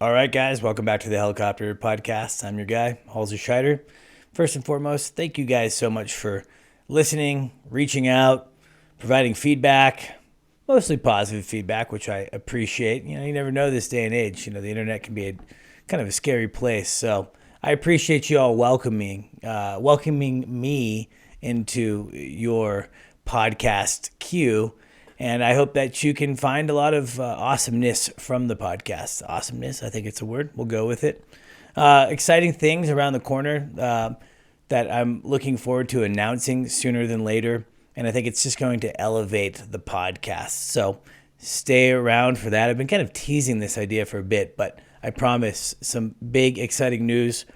All right, guys, welcome back to the Helicopter Podcast. I'm your guy, Halsey Schider. First and foremost, thank you guys so much for listening, reaching out, providing feedback, mostly positive feedback, which I appreciate. You never know this day and age. The internet can be kind of a scary place. So I appreciate you all welcoming me into your podcast queue. And I hope that you can find a lot of awesomeness from the podcast. Awesomeness, I think it's a word. We'll go with it. Exciting things around the corner that I'm looking forward to announcing sooner than later. And I think it's just going to elevate the podcast. So stay around for that. I've been kind of teasing this idea for a bit, but I promise some big, exciting news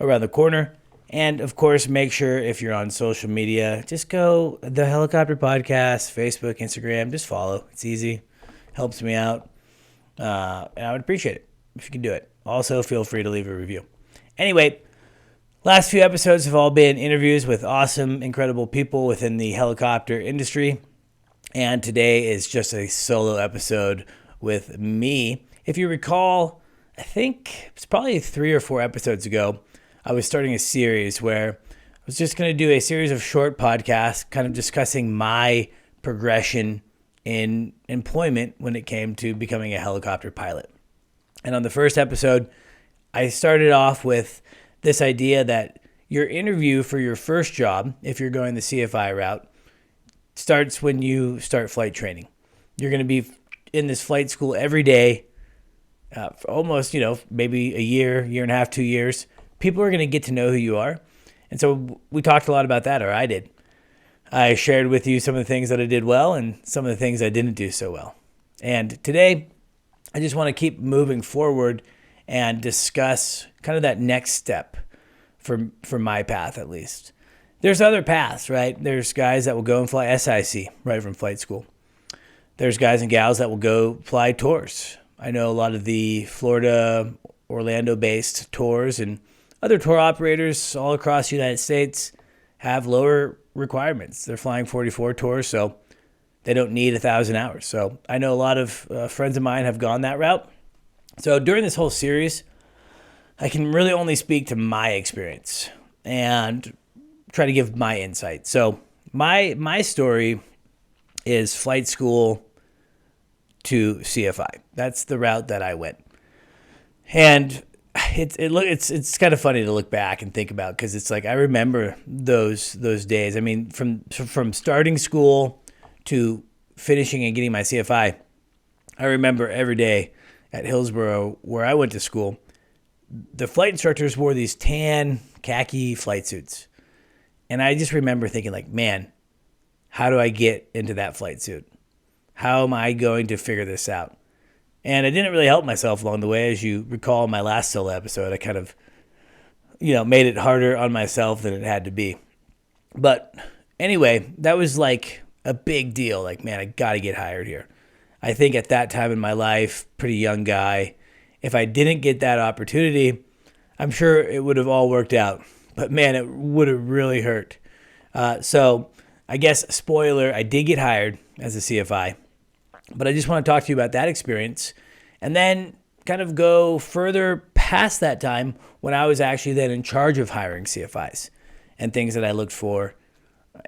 around the corner. And, of course, make sure if you're on social media, just go the Helicopter Podcast, Facebook, Instagram. Just follow. It's easy. Helps me out. And I would appreciate it if you can do it. Also, feel free to leave a review. Anyway, last few episodes have all been interviews with awesome, incredible people within the helicopter industry. And today is just a solo episode with me. If you recall, I think it's probably 3 or 4 episodes ago, I was starting a series where I was just going to do a series of short podcasts kind of discussing my progression in employment when it came to becoming a helicopter pilot. And on the first episode, I started off with this idea that your interview for your first job, if you're going the CFI route, starts when you start flight training. You're going to be in this flight school every day for almost, maybe a year and a half, 2 years. People are going to get to know who you are. And so we talked a lot about that, or I did. I shared with you some of the things that I did well and some of the things I didn't do so well. And today, I just want to keep moving forward and discuss kind of that next step for my path, at least. There's other paths, right? There's guys that will go and fly SIC right from flight school. There's guys and gals that will go fly tours. I know a lot of the Florida, Orlando-based tours and other tour operators all across the United States have lower requirements. They're flying 44 tours, so they don't need 1,000 hours. So I know a lot of friends of mine have gone that route. So during this whole series, I can really only speak to my experience and try to give my insight. So my story is flight school to CFI. That's the route that I went. And it's kind of funny to look back and think about, because it's like I remember those days. I mean, from starting school to finishing and getting my CFI, I remember every day at Hillsboro, where I went to school, the flight instructors wore these tan khaki flight suits. And I just remember thinking, like, man, how do I get into that flight suit? How am I going to figure this out? And I didn't really help myself along the way. As you recall in my last solo episode, I kind of, made it harder on myself than it had to be. But anyway, that was like a big deal. Like, man, I got to get hired here. I think at that time in my life, pretty young guy, if I didn't get that opportunity, I'm sure it would have all worked out. But man, it would have really hurt. So I guess, spoiler, I did get hired as a CFI. But I just want to talk to you about that experience and then kind of go further past that time when I was actually then in charge of hiring CFIs and things that I looked for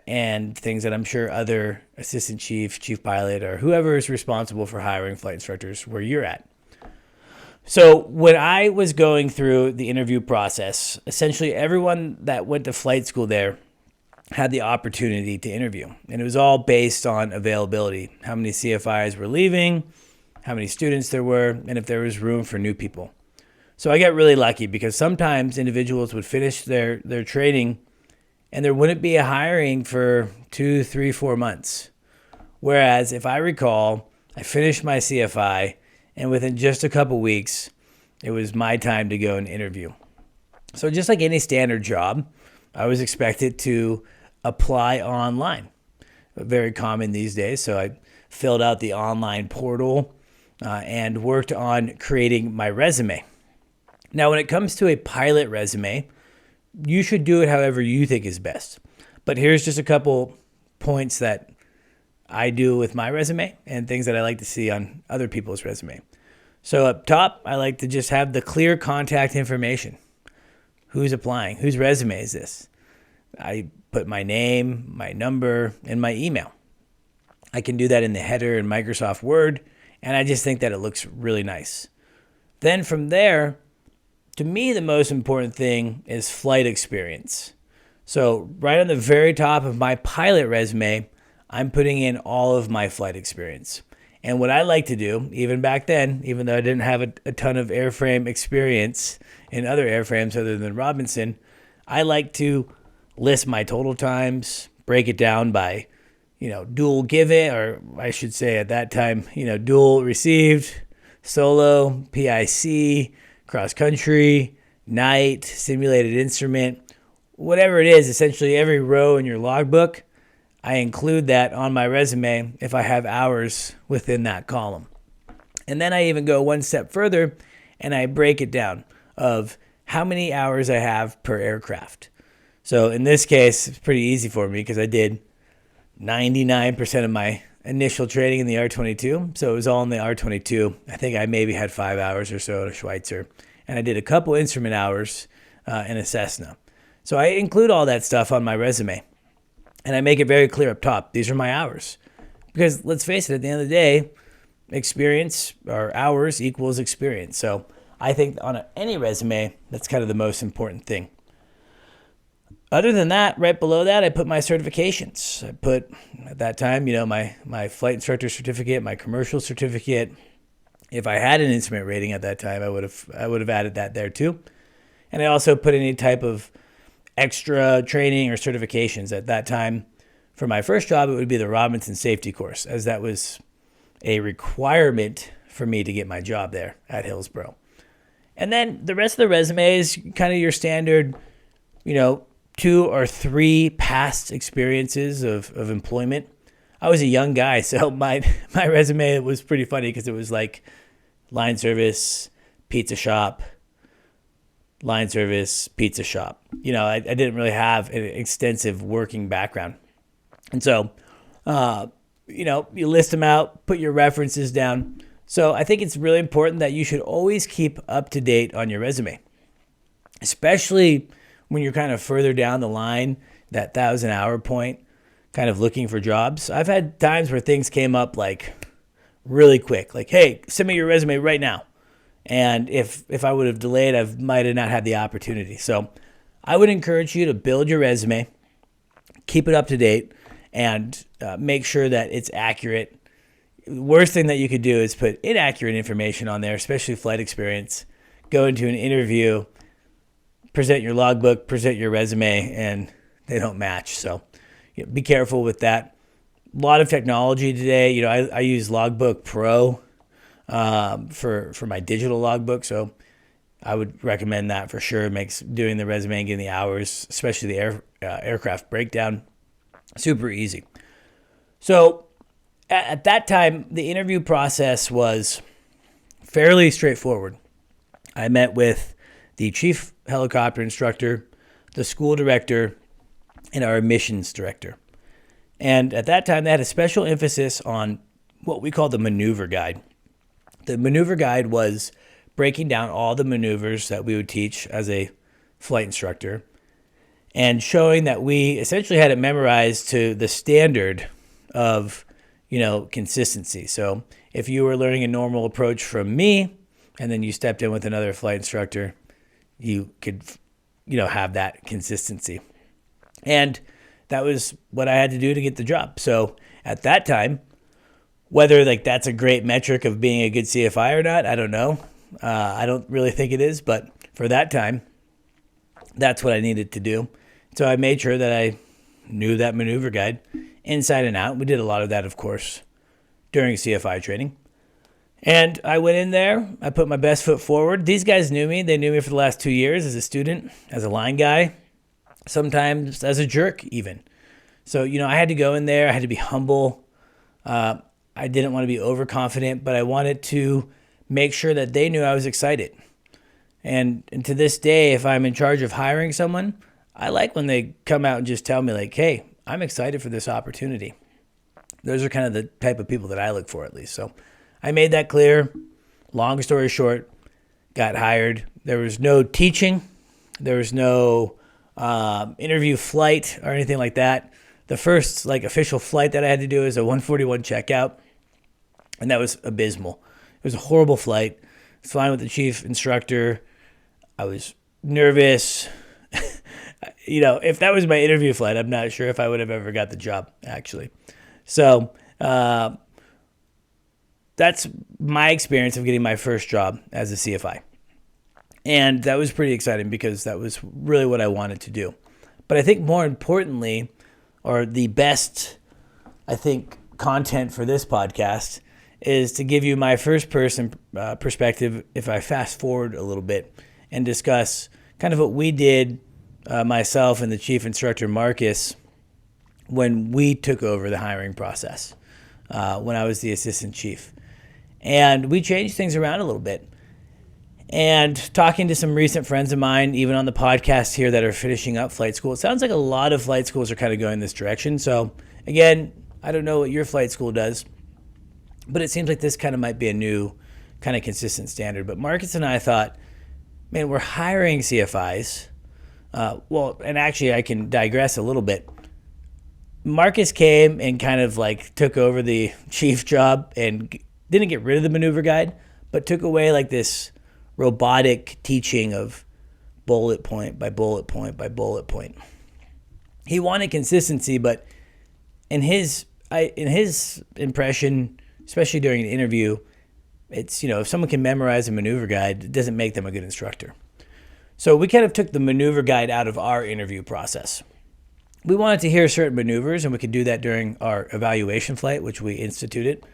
and things that I'm sure other assistant chief pilot, or whoever is responsible for hiring flight instructors where you're at. So when I was going through the interview process, essentially everyone that went to flight school there had the opportunity to interview. And it was all based on availability, how many CFIs were leaving, how many students there were, and if there was room for new people. So I got really lucky because sometimes individuals would finish their training and there wouldn't be a hiring for 2, 3, 4 months. Whereas if I recall, I finished my CFI, and within just a couple weeks, it was my time to go and interview. So just like any standard job, I was expected to apply online. Very common these days. So I filled out the online portal and worked on creating my resume. Now, when it comes to a pilot resume, you should do it however you think is best. But here's just a couple points that I do with my resume and things that I like to see on other people's resume. So up top, I like to just have the clear contact information. Who's applying? Whose resume is this? I put my name, my number, and my email. I can do that in the header in Microsoft Word, and I just think that it looks really nice. Then from there, to me, the most important thing is flight experience. So right on the very top of my pilot resume, I'm putting in all of my flight experience. And what I like to do, even back then, even though I didn't have a ton of airframe experience in other airframes other than Robinson, I like to list my total times, break it down by, dual given, or I should say at that time, dual received, solo, PIC, cross country, night, simulated instrument, whatever it is. Essentially every row in your logbook, I include that on my resume if I have hours within that column. And then I even go one step further and I break it down of how many hours I have per aircraft. So in this case, it's pretty easy for me because I did 99% of my initial training in the R-22. So it was all in the R-22. I think I maybe had 5 hours or so in a Schweitzer. And I did a couple instrument hours in a Cessna. So I include all that stuff on my resume. And I make it very clear up top. These are my hours. Because let's face it, at the end of the day, experience or hours equals experience. So I think on any resume, that's kind of the most important thing. Other than that, right below that, I put my certifications. I put, at that time, my flight instructor certificate, my commercial certificate. If I had an instrument rating at that time, I would have added that there too. And I also put any type of extra training or certifications. At that time, for my first job, it would be the Robinson safety course, as that was a requirement for me to get my job there at Hillsboro. And then the rest of the resume is kind of your standard, 2 or 3 past experiences of employment. I was a young guy, so my resume was pretty funny because it was like line service, pizza shop, line service, pizza shop. I didn't really have an extensive working background. And so, you list them out, put your references down. So I think it's really important that you should always keep up to date on your resume, especially when you're kind of further down the line, that 1,000-hour point, kind of looking for jobs. I've had times where things came up like really quick, like, hey, send me your resume right now. And if I would have delayed, I might have not had the opportunity. So I would encourage you to build your resume, keep it up to date, and make sure that it's accurate. The worst thing that you could do is put inaccurate information on there, especially flight experience. Go into an interview, present your logbook, present your resume, and they don't match. So be careful with that. A lot of technology today. I use Logbook Pro for my digital logbook, so I would recommend that for sure. It makes doing the resume and getting the hours, especially the aircraft breakdown, super easy. So at that time, the interview process was fairly straightforward. I met with the chief helicopter instructor, the school director, and our admissions director. And at that time, they had a special emphasis on what we call the maneuver guide. The maneuver guide was breaking down all the maneuvers that we would teach as a flight instructor and showing that we essentially had it memorized to the standard of, consistency. So if you were learning a normal approach from me and then you stepped in with another flight instructor, you could, have that consistency. And that was what I had to do to get the job. So at that time, whether that's a great metric of being a good CFI or not, I don't know. I don't really think it is, but for that time, that's what I needed to do So I made sure that I knew that maneuver guide inside and out. We did a lot of that, of course, during CFI training. And I went in there. I put my best foot forward. These guys knew me. They knew me for the last 2 years as a student, as a line guy, sometimes as a jerk even. So, I had to go in there. I had to be humble. I didn't want to be overconfident, but I wanted to make sure that they knew I was excited. And to this day, if I'm in charge of hiring someone, I like when they come out and just tell me like, hey, I'm excited for this opportunity. Those are kind of the type of people that I look for, at least. So I made that clear. Long story short, got hired. There was no teaching. There was no interview flight or anything like that. The first official flight that I had to do was a 141 checkout, and that was abysmal. It was a horrible flight. I was flying with the chief instructor. I was nervous. If that was my interview flight, I'm not sure if I would have ever got the job, actually. So that's my experience of getting my first job as a CFI. And that was pretty exciting because that was really what I wanted to do. But I think more importantly, or the best, content for this podcast is to give you my first person perspective if I fast forward a little bit and discuss kind of what we did, myself and the chief instructor, Marcus, when we took over the hiring process, when I was the assistant chief. And we changed things around a little bit. And talking to some recent friends of mine, even on the podcast here, that are finishing up flight school, it sounds like a lot of flight schools are kind of going this direction. So again, I don't know what your flight school does, but it seems like this kind of might be a new kind of consistent standard. But Marcus and I thought, man, we're hiring CFIs. And actually I can digress a little bit. Marcus came and kind of took over the chief job and didn't get rid of the maneuver guide, but took away this robotic teaching of bullet point by bullet point by bullet point. He wanted consistency, but in his impression, especially during an interview, it's, if someone can memorize a maneuver guide, it doesn't make them a good instructor. So we kind of took the maneuver guide out of our interview process. We wanted to hear certain maneuvers, and we could do that during our evaluation flight, which we instituted.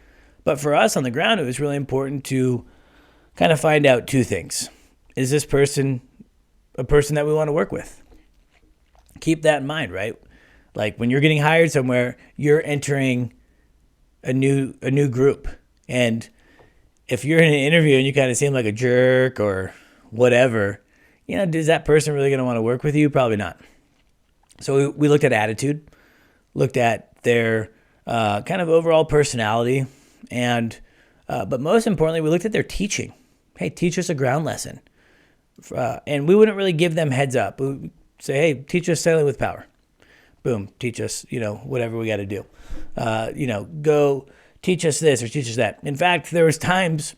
But for us on the ground, it was really important to kind of find out two things. Is this person a person that we want to work with? Keep that in mind, right? When you're getting hired somewhere, you're entering a new group. And if you're in an interview and you kind of seem like a jerk or whatever, is that person really going to want to work with you? Probably not. So we looked at attitude, looked at their kind of overall personality, and but most importantly, we looked at their teaching. Hey, teach us a ground lesson. And we wouldn't really give them heads up. We would say, hey, teach us sailing with power. Boom, teach us, whatever we got to do. Go teach us this or teach us that. In fact, there was times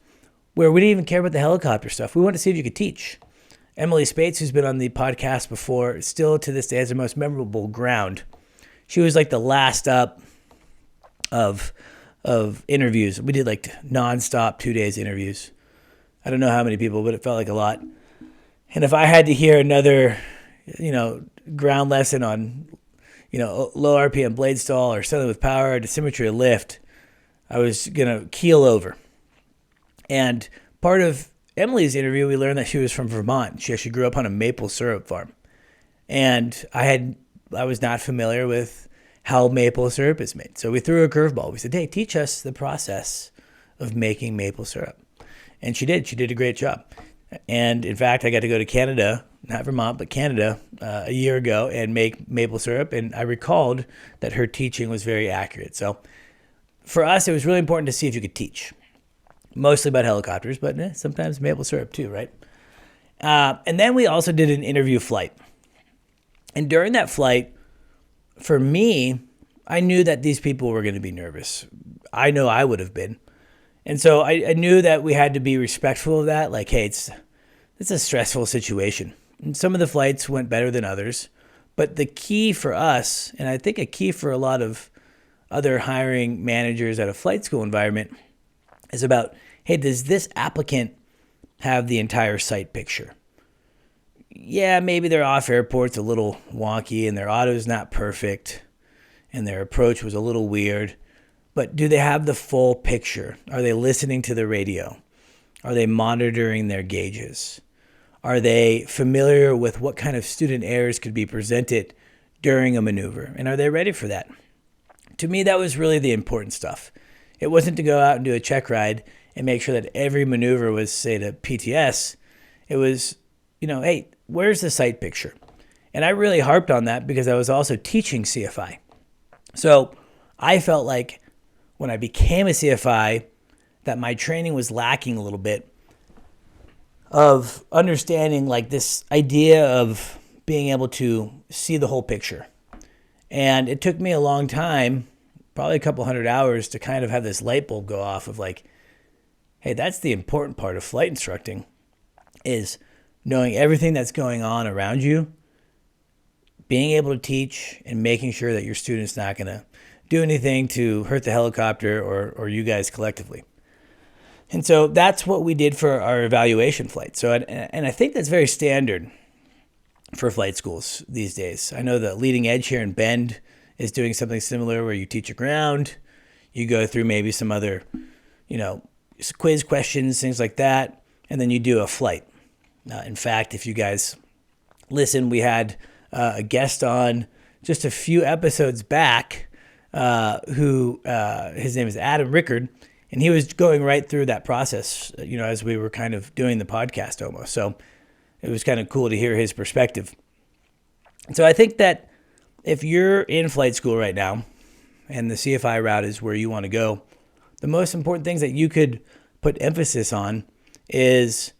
where we didn't even care about the helicopter stuff. We wanted to see if you could teach. Emily Spates, who's been on the podcast before, still to this day has the most memorable ground. She was the last up of interviews. We did nonstop 2 days interviews. I don't know how many people, but it felt like a lot. And if I had to hear another, ground lesson on, low RPM blade stall or sailing with power, dissymmetry of lift, I was going to keel over. And part of Emily's interview, we learned that she was from Vermont. She actually grew up on a maple syrup farm. And I was not familiar with how maple syrup is made. So we threw a curveball. We said, hey, teach us the process of making maple syrup. And she did. She did a great job. And in fact, I got to go to Canada, not Vermont, but Canada, a year ago and make maple syrup. And I recalled that her teaching was very accurate. So for us, it was really important to see if you could teach. Mostly about helicopters, but sometimes maple syrup too, right? And then we also did an interview flight. And during that flight, for me, I knew that these people were going to be nervous. I know I would have been. And so I knew that we had to be respectful of that. Hey, it's a stressful situation. And some of the flights went better than others. But the key for us, and I think a key for a lot of other hiring managers at a flight school environment, is about, hey, does this applicant have the entire site picture? yeah, maybe their off airport's a little wonky and their auto's not perfect and their approach was a little weird, but do they have the full picture? Are they listening to the radio? Are they monitoring their gauges? Are they familiar with what kind of student errors could be presented during a maneuver? And are they ready for that? To me, that was really the important stuff. It wasn't to go out and do a check ride and make sure that every maneuver was, say, to PTS. It was, hey, where's the sight picture? And I really harped on that because I was also teaching CFI. So I felt like when I became a CFI that my training was lacking a little bit of understanding like this idea of being able to see the whole picture. And it took me a long time, probably a couple 100 hours, to kind of have this light bulb go off of like, hey, that's the important part of flight instructing, is knowing everything that's going on around you, being able to teach and making sure that your student's not going to do anything to hurt the helicopter or you guys collectively. And so that's what we did for our evaluation flight. So, and I think that's very standard for flight schools these days. I know the Leading Edge here in Bend is doing something similar where you teach a ground, you go through maybe some other, quiz questions, things like that, and then you do a flight. In fact, if you guys listen, we had a guest on just a few episodes back who his name is Adam Rickard, and he was going right through that process, as we were kind of doing the podcast almost. So it was kind of cool to hear his perspective. So I think that if you're in flight school right now and the CFI route is where you want to go, the most important things that you could put emphasis on is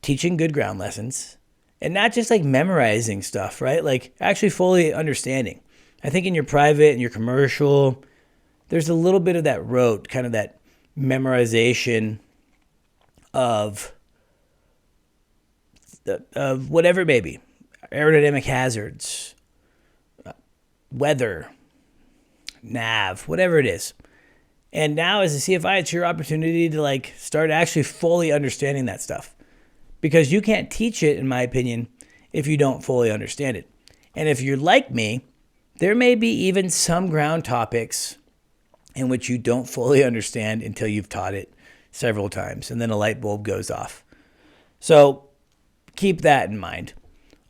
teaching good ground lessons and not just like memorizing stuff, right? Like actually fully understanding. I think in your private and your commercial, there's a little bit of that rote, kind of that memorization of whatever it may be, aerodynamic hazards, weather, nav, whatever it is. And now as a CFI, it's your opportunity to like start actually fully understanding that stuff, because you can't teach it, in my opinion, if you don't fully understand it. And if you're like me, there may be even some ground topics in which you don't fully understand until you've taught it several times, and then a light bulb goes off. So keep that in mind.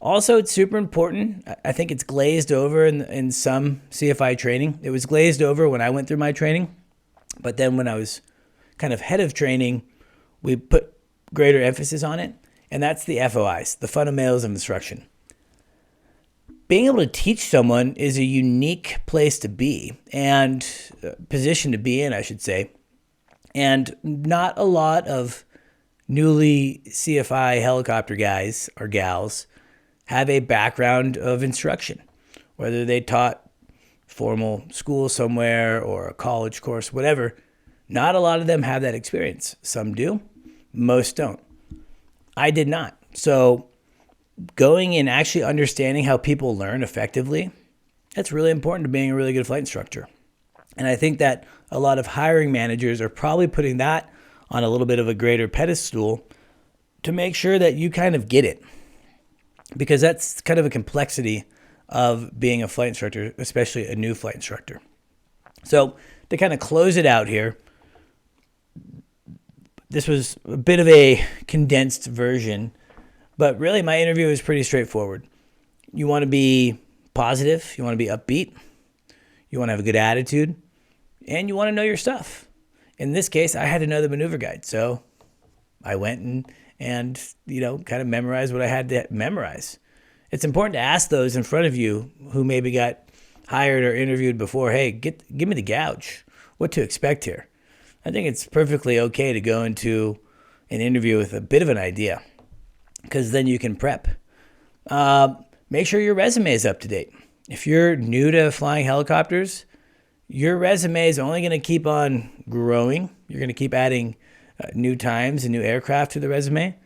Also, it's super important. I think it's glazed over in some CFI training. It was glazed over when I went through my training, but then when I was kind of head of training, we put greater emphasis on it, and that's the FOIs, the fundamentals of instruction. Being able to teach someone is a unique place to be, and position to be in, I should say. And not a lot of newly CFI helicopter guys or gals have a background of instruction, whether they taught formal school somewhere or a college course, whatever. Not a lot of them have that experience. Some do, most don't. I did not. So going and actually understanding how people learn effectively, that's really important to being a really good flight instructor. And I think that a lot of hiring managers are probably putting that on a little bit of a greater pedestal to make sure that you kind of get it. Because that's kind of a complexity of being a flight instructor, especially a new flight instructor. So to kind of close it out here, this was a bit of a condensed version, but really my interview is pretty straightforward. You want to be positive, you want to be upbeat, you want to have a good attitude, and you want to know your stuff. In this case, I had to know the maneuver guide, so I went and kind of memorized what I had to memorize. It's important to ask those in front of you who maybe got hired or interviewed before, hey, give me the gouge, what to expect here. I think it's perfectly okay to go into an interview with a bit of an idea, because then you can prep. Make sure your resume is up to date. If you're new to flying helicopters, your resume is only going to keep on growing. You're going to keep adding new times and new aircraft to the resume.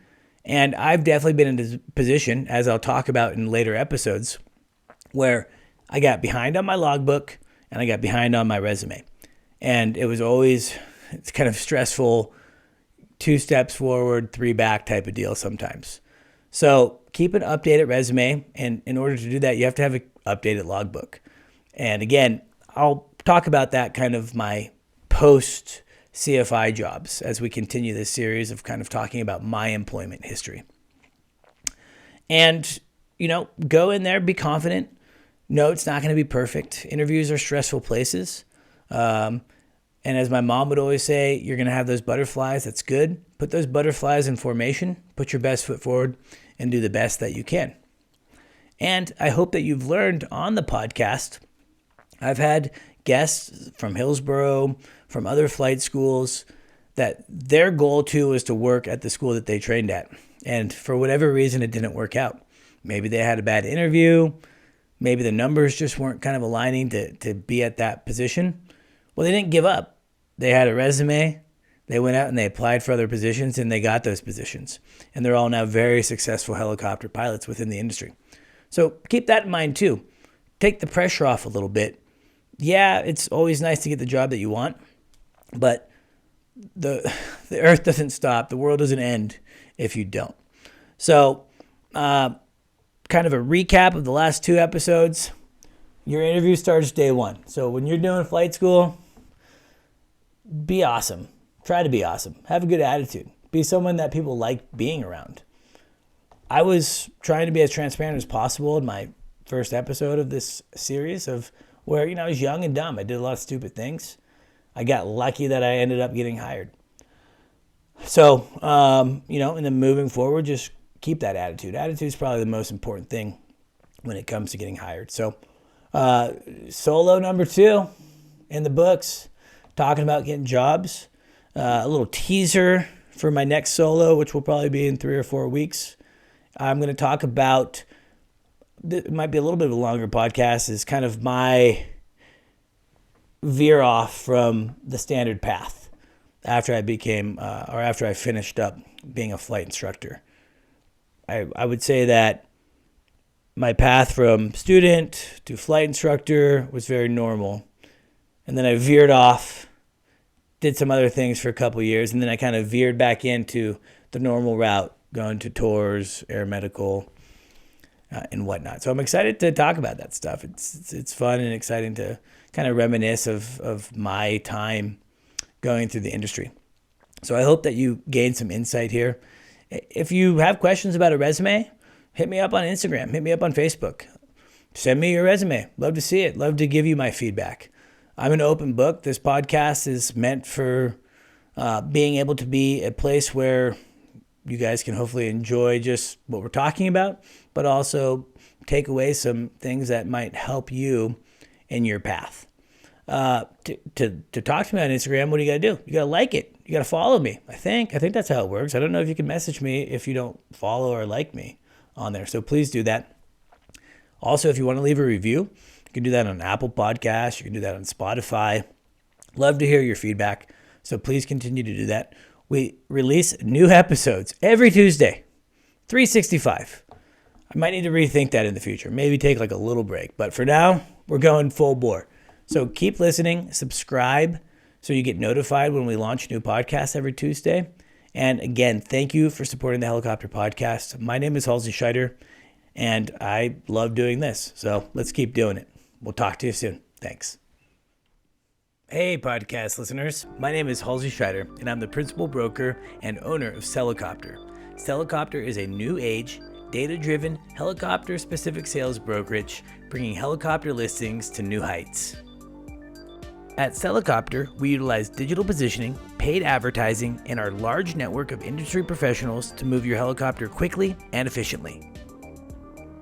And I've definitely been in this position, as I'll talk about in later episodes, where I got behind on my logbook and I got behind on my resume. And it was always, kind of stressful, 2 steps forward, 3 back type of deal sometimes. So keep an updated resume. And in order to do that, you have to have an updated logbook. And again, I'll talk about that kind of my post CFI jobs as we continue this series of kind of talking about my employment history. And, go in there, be confident. No, it's not going to be perfect. Interviews are stressful places. And as my mom would always say, you're going to have those butterflies. That's good. Put those butterflies in formation, put your best foot forward, and do the best that you can. And I hope that you've learned on the podcast. I've had guests from Hillsboro, from other flight schools, that their goal too was to work at the school that they trained at. And for whatever reason, it didn't work out. Maybe they had a bad interview. Maybe the numbers just weren't kind of aligning to be at that position. Well, they didn't give up. They had a resume. They went out and they applied for other positions, and they got those positions. And they're all now very successful helicopter pilots within the industry. So keep that in mind too. Take the pressure off a little bit. Yeah, it's always nice to get the job that you want, but the earth doesn't stop. The world doesn't end if you don't. So kind of a recap of the last 2 episodes. Your interview starts day 1. So when you're doing flight school, be awesome. Try to be awesome. Have a good attitude. Be someone that people like being around. I was trying to be as transparent as possible in my first episode of this series of where, I was young and dumb. I did a lot of stupid things. I got lucky that I ended up getting hired. So, and then moving forward, just keep that attitude. Attitude is probably the most important thing when it comes to getting hired. So, solo number 2 in the books, talking about getting jobs. A little teaser for my next solo, which will probably be in 3 or 4 weeks. I'm going to talk about, it might be a little bit of a longer podcast, is kind of my veer off from the standard path after I became, after I finished up being a flight instructor. I would say that my path from student to flight instructor was very normal. And then I veered off, did some other things for a couple years, and then I kind of veered back into the normal route, going to tours, air medical, and whatnot. So I'm excited to talk about that stuff. It's fun and exciting to kind of reminisce of my time going through the industry. So I hope that you gain some insight here. If you have questions about a resume, hit me up on Instagram, hit me up on Facebook. Send me your resume. Love to see it. Love to give you my feedback. I'm an open book. This podcast is meant for being able to be a place where you guys can hopefully enjoy just what we're talking about, but also take away some things that might help you in your path. To talk to me on Instagram, what do you got to do? You got to like it. You got to follow me. I think that's how it works. I don't know if you can message me if you don't follow or like me on there. So please do that. Also, if you want to leave a review, you can do that on Apple Podcasts. You can do that on Spotify. Love to hear your feedback. So please continue to do that. We release new episodes every Tuesday, 365. I might need to rethink that in the future. Maybe take like a little break. But for now, we're going full bore. So keep listening, subscribe so you get notified when we launch new podcasts every Tuesday. And again, thank you for supporting the Helicopter Podcast. My name is Halsey Schider, and I love doing this. So let's keep doing it. We'll talk to you soon. Thanks. Hey, podcast listeners. My name is Halsey Schider, and I'm the principal broker and owner of Helicopter. Helicopter is a new age, data-driven, helicopter-specific sales brokerage, bringing helicopter listings to new heights. At Helicopter, we utilize digital positioning, paid advertising, and our large network of industry professionals to move your helicopter quickly and efficiently.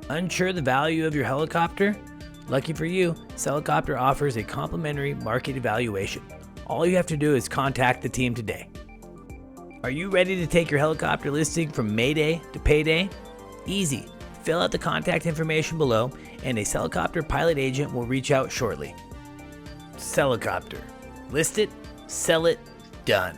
Unsure the value of your helicopter? Lucky for you, Helicopter offers a complimentary market evaluation. All you have to do is contact the team today. Are you ready to take your helicopter listing from Mayday to payday? Easy. Fill out the contact information below, and a Helicopter pilot agent will reach out shortly. Helicopter. List it, sell it, done.